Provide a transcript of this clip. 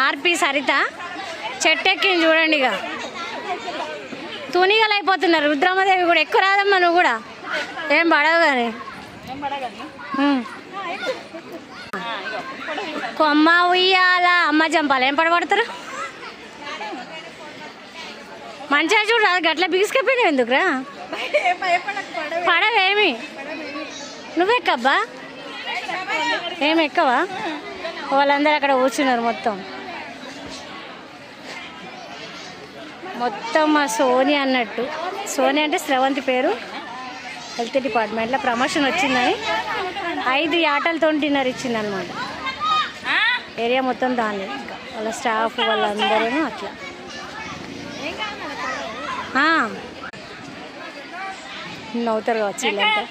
ఆర్పి సరిత చెట్టు ఎక్కింది చూడండి. ఇక తునిగలు అయిపోతున్నారు. రుద్రమ్మదేవి కూడా ఎక్కువ రాదమ్మా, నువ్వు కూడా ఏం పడవు కానీ. కొమ్మ ఉయ్యాల అమ్మ జంపాలి. ఏం పడబడతారు మంచిగా చూడు. అది గట్ల బిగిసుకపోయినావు ఎందుకురా? పడవేమి నువ్వెక్కబ్బా, ఏమి ఎక్కవా? వాళ్ళందరూ అక్కడ కూర్చున్నారు. మొత్తం మా సోని అన్నట్టు. సోని అంటే శ్రవంతి పేరు. హెల్త్ డిపార్ట్మెంట్లో ప్రమోషన్ వచ్చిందని 5 ఆటలతో డిన్నర్ ఇచ్చిందనమాట. ఏరియా మొత్తం దాన్ని ఇంకా వాళ్ళ స్టాఫ్ వాళ్ళందరూ అట్లా. నవ్వుతారు కావచ్చు వీళ్ళంతా.